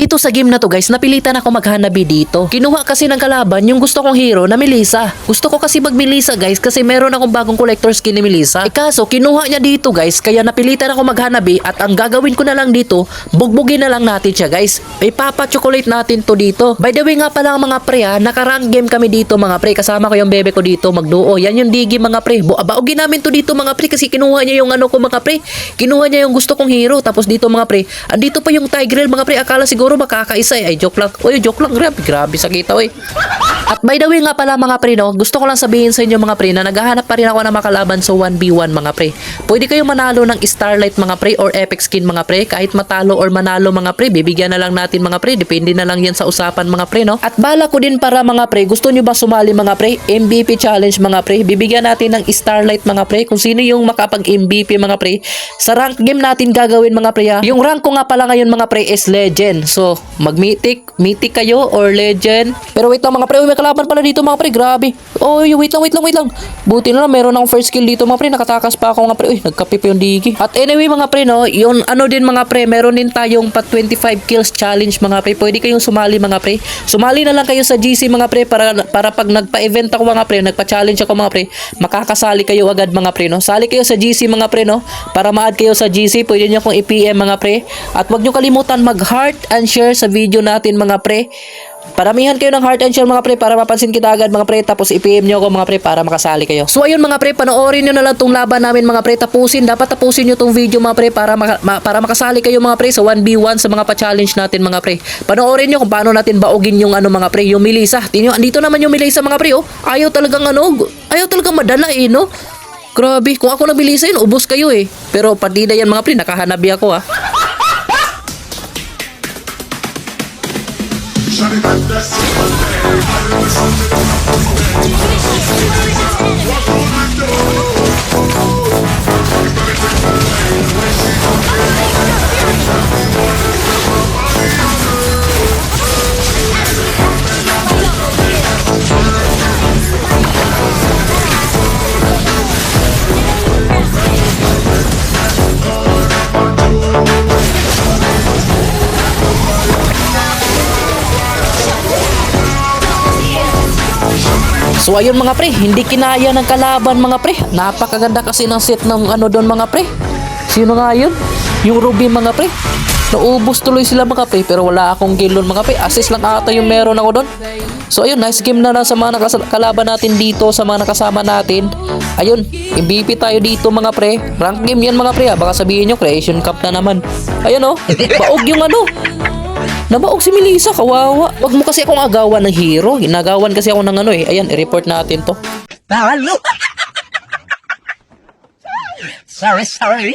Ito sa game na to guys, napilitan ako maghanabi dito. Kinuha kasi ng kalaban yung gusto kong hero na Melissa. Gusto ko kasi mag Melissa guys kasi meron akong bagong collector skin ni Melissa. Kaso kinuha niya dito guys, kaya napilitan ako maghanabi at ang gagawin ko na lang dito, bugbugin na lang natin siya guys. Ipapa-chocolate natin to dito. By the way nga pala mga pre naka-rank game kami dito mga pre. Kasama ko yung bebe ko dito magduo. Yan yung digi mga pre. Baugin namin to dito mga pre kasi kinuha niya yung ano ko mga pre. Kinuha niya yung gusto kong hero. Tapos dito mga pre, andito pa yung Tigreal mga pre. Akala siguro makakaisa ay joke lang. Oy, joke lang. Grabe sakita oy. At by the way nga pala mga pre gusto ko lang sabihin sa inyo mga pre na naghahanap pa rin ako na makalaban sa 1v1 mga pre. Pwede kayo manalo ng Starlight mga pre or Epic Skin mga pre. Kahit matalo or manalo mga pre, bibigyan na lang natin mga pre. Depende na lang yan sa usapan mga pre At bala ko din para mga pre, gusto nyo ba sumali mga pre? MVP challenge mga pre. Bibigyan natin ng Starlight mga pre. Kung sino yung makapag-MVP mga pre. Sa rank game natin gagawin mga pre Yung rank ko nga pala ngayon mga pre is Legend. So, mag-mythic kayo or Legend. Pero wait lang mga pre, may kalaban pala dito mga pre, grabe. Oy, wait lang. Buti na lang meron akong first kill dito mga pre, nakatakas pa ako mga pre. Uy, nagkape pa yung digi. At anyway mga pre yun ano din mga pre, meron din tayong pa 25 kills challenge mga pre. Pwede kayong sumali mga pre. Sumali na lang kayo sa GC mga pre para pag nagpa-event ako mga pre, nagpa-challenge ako mga pre, makakasali kayo agad mga pre Sali kayo sa GC mga pre para ma-add kayo sa GC, pwede niyo akong i-PM mga pre. At wag niyo kalimutan mag-heart and share sa video natin mga pre. Paramihan kayo ng heart and share mga pre para mapansin kita agad mga pre. Tapos i-PM nyo ako mga pre para makasali kayo. So ayun mga pre, panoorin nyo na lang tong laban namin mga pre. Dapat tapusin nyo tong video mga pre para makasali kayo mga pre sa 1v1 sa mga pa-challenge natin mga pre. Panoorin nyo kung paano natin baugin yung ano mga pre, yung Melissa. Tingnan, andito naman yung Melissa mga pre Ayaw talagang madala no. Grabe, kung ako nabilisa yun, ubos kayo Pero partida yan mga pre, nakahanabi ako So ayun mga pre, hindi kinaya ng kalaban mga pre. Napakaganda kasi ng set ng ano doon mga pre. Sino nga yun? Yung Ruby mga pre. Naubos tuloy sila mga pre, pero wala akong kill doon mga pre. Assist lang ata yung meron ako doon. So ayun, nice game na sa mga kalaban natin dito, sa mga nakasama natin. Ayun, MVP tayo dito mga pre. Rank game yan mga pre Baka sabihin nyo, Creation Cup na naman. Ayun baog yung ano. Nabaog si Melissa, kawawa. Wag mo kasi akong agawan ng hero. Inagawan kasi ako ng ano Ayan, i-report natin to. Sorry.